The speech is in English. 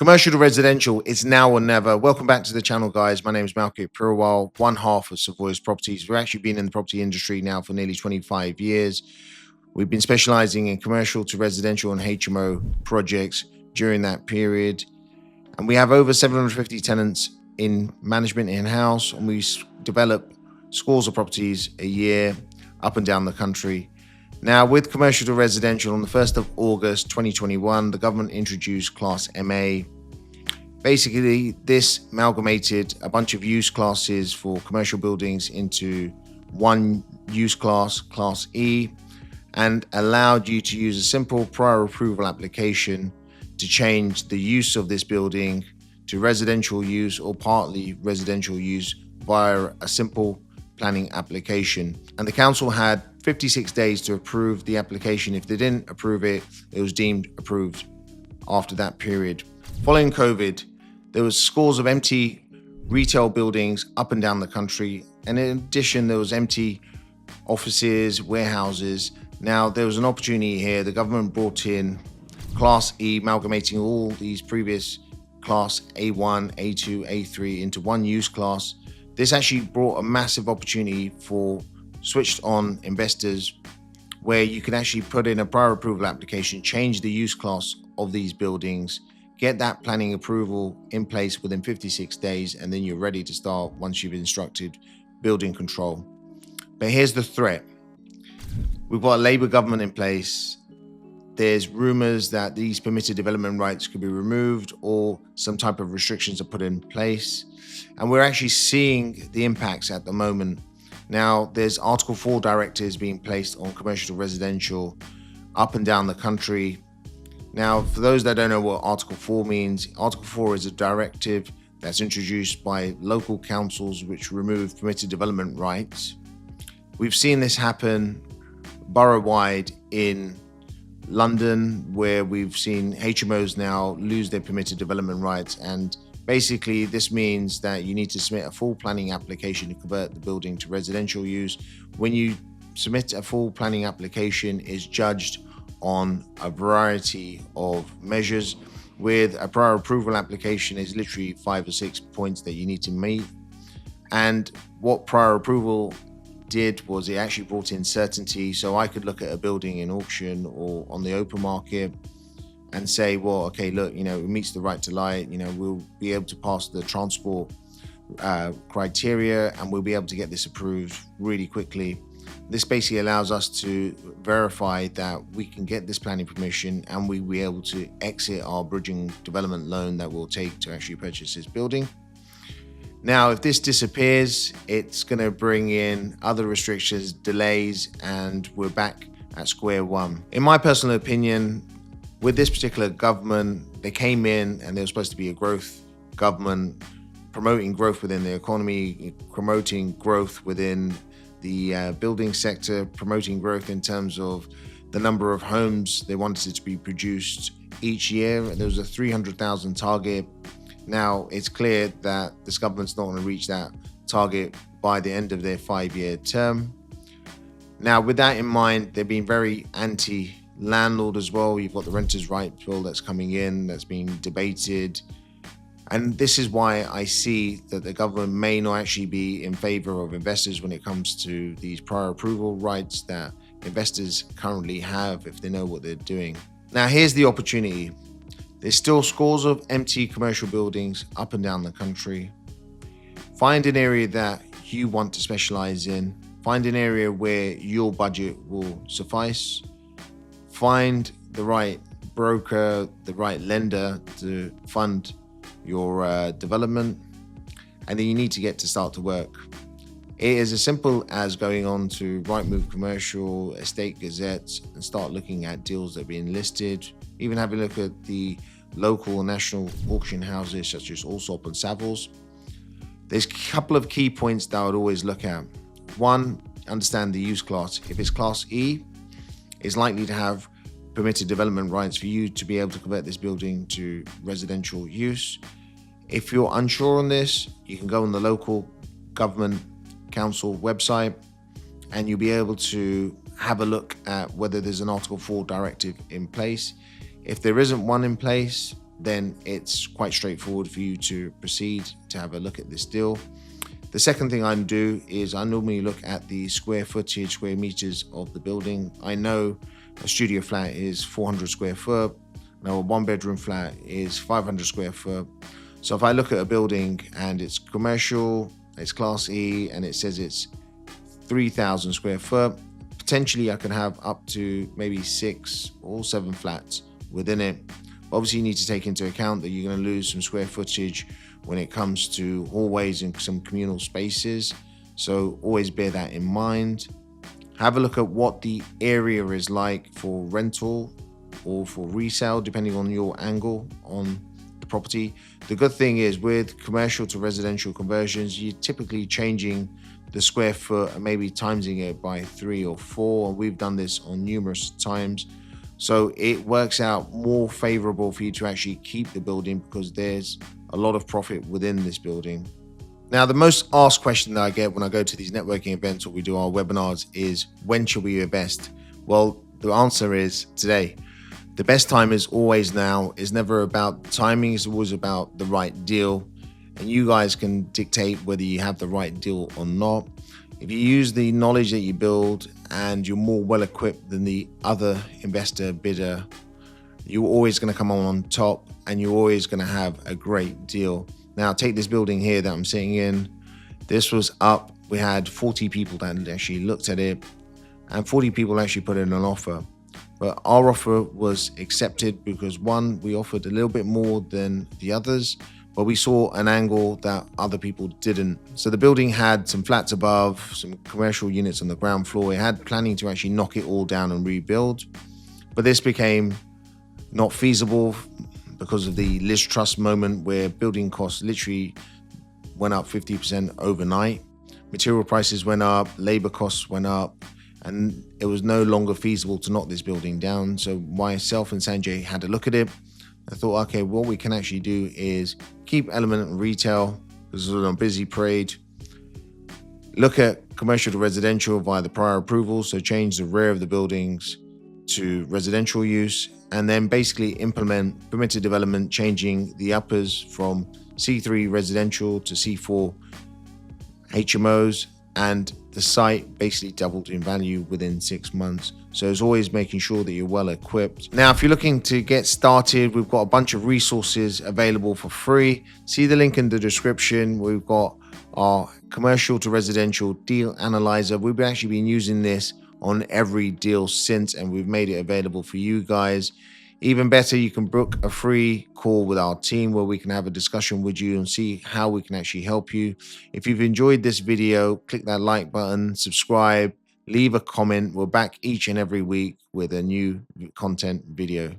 Commercial to residential, it's now or never. Welcome back to the channel, guys. My name is Malky Purwal, one half of Savoys Properties. We've actually been in the property industry now for nearly 25 years. We've been specializing in commercial to residential and HMO projects during that period. And we have over 750 tenants in management in-house, and we develop scores of properties a year up and down the country. Now, with commercial to residential, on the 1st of August 2021, the government introduced Class MA. Basically, this amalgamated a bunch of use classes for commercial buildings into one use class, Class E, and allowed you to use a simple prior approval application to change the use of this building to residential use or partly residential use via a simple planning application. And the council had 56 days to approve the application. If they didn't approve it, it was deemed approved after that period. Following COVID, there was scores of empty retail buildings up and down the country. And in addition, there was empty offices, warehouses. Now, there was an opportunity here. The government brought in Class E, amalgamating all these previous Class A1, A2, A3 into one use class. This actually brought a massive opportunity for switched on investors where you can actually put in a prior approval application, change the use class of these buildings, get that planning approval in place within 56 days, and then you're ready to start once you've instructed building control. But here's the threat. We've got a Labour government in place. There's rumors that these permitted development rights could be removed or some type of restrictions are put in place. And we're actually seeing the impacts at the moment. Now, there's Article 4 directives being placed on commercial to residential up and down the country. Now, for those that don't know what Article 4 means, Article 4 is a directive that's introduced by local councils which remove permitted development rights. We've seen this happen borough-wide in London, where we've seen HMOs now lose their permitted development rights. And basically, this means that you need to submit a full planning application to convert the building to residential use. When you submit a full planning application, it's judged on a variety of measures. With a prior approval application, is literally 5 or 6 points that you need to meet. And what prior approval did was it actually brought in certainty. So I could look at a building in auction or on the open market and say, well, okay, look, it meets the right to light, we'll be able to pass the transport criteria and we'll be able to get this approved really quickly. This basically allows us to verify that we can get this planning permission and we'll be able to exit our bridging development loan that we'll take to actually purchase this building. Now, if this disappears, it's going to bring in other restrictions, delays, and we're back at square one. In my personal opinion, with this particular government, they came in and they were supposed to be a growth government, promoting growth within the economy, promoting growth within the building sector, promoting growth in terms of the number of homes they wanted to be produced each year. There was a 300,000 target. Now, it's clear that this government's not going to reach that target by the end of their 5-year term. Now, with that in mind, they've been very anti-landlord as well. You've got the Renters' Rights Bill that's coming in, that's being debated. And this is why I see that the government may not actually be in favor of investors when it comes to these prior approval rights that investors currently have if they know what they're doing. Now, here's the opportunity. There's still scores of empty commercial buildings up and down the country. Find an area that you want to specialize in. Find an area where your budget will suffice. Find the right broker, the right lender to fund your development. And then you need to start to work. It is as simple as going on to Rightmove Commercial, Estate Gazettes, and start looking at deals that are being listed. Even have a look at the local and national auction houses such as Allsop and Savoys. There's a couple of key points that I would always look at. One, understand the use class. If it's Class E, it's likely to have permitted development rights for you to be able to convert this building to residential use. If you're unsure on this, you can go on the local government council website and you'll be able to have a look at whether there's an Article 4 directive in place. If there isn't one in place, then it's quite straightforward for you to proceed to have a look at this deal. The second thing I do is I normally look at the square footage, square meters of the building. I know a studio flat is 400 square foot. Now a one bedroom flat is 500 square foot. So if I look at a building and it's commercial, it's class E, and it says it's 3,000 square foot, potentially I can have up to maybe 6 or 7 flats within it. Obviously you need to take into account that you're going to lose some square footage when it comes to hallways and some communal spaces. So always bear that in mind. Have a look at what the area is like for rental or for resale, depending on your angle on the property. The good thing is with commercial to residential conversions, you're typically changing the square foot and maybe timesing it by 3 or 4. And we've done this on numerous times. So it works out more favorable for you to actually keep the building because there's a lot of profit within this building. Now, the most asked question that I get when I go to these networking events or we do our webinars is, when should we invest? Well, the answer is today. The best time is always now. It's never about timing, it's always about the right deal. And you guys can dictate whether you have the right deal or not. If you use the knowledge that you build and you're more well equipped than the other investor bidder, you're always going to come on top and you're always going to have a great deal. Now, take this building here that I'm sitting in. This was up. We had 40 people that actually looked at it and 40 people actually put in an offer. But our offer was accepted because one, we offered a little bit more than the others, but we saw an angle that other people didn't. So the building had some flats above, some commercial units on the ground floor. It had planning to actually knock it all down and rebuild. But this became not feasible because of the Liz Truss moment where building costs literally went up 50% overnight. Material prices went up, labor costs went up, and it was no longer feasible to knock this building down. So myself and Sanjay had a look at it. I thought, okay, what we can actually do is keep element and retail. This is on a busy parade. Look at commercial to residential via the prior approval. So change the rear of the buildings to residential use, and then basically implement permitted development, changing the uppers from C3 residential to C4 HMOs, and the site basically doubled in value within 6 months. So it's always making sure that you're well equipped. Now, if you're looking to get started, we've got a bunch of resources available for free. See the link in the description. We've got our commercial to residential deal analyzer. We've actually been using this on every deal since, and we've made it available for you guys. Even better, you can book a free call with our team where we can have a discussion with you and see how we can actually help you. If you've enjoyed this video, click that like button, subscribe, leave a comment. We're back each and every week with a new content video.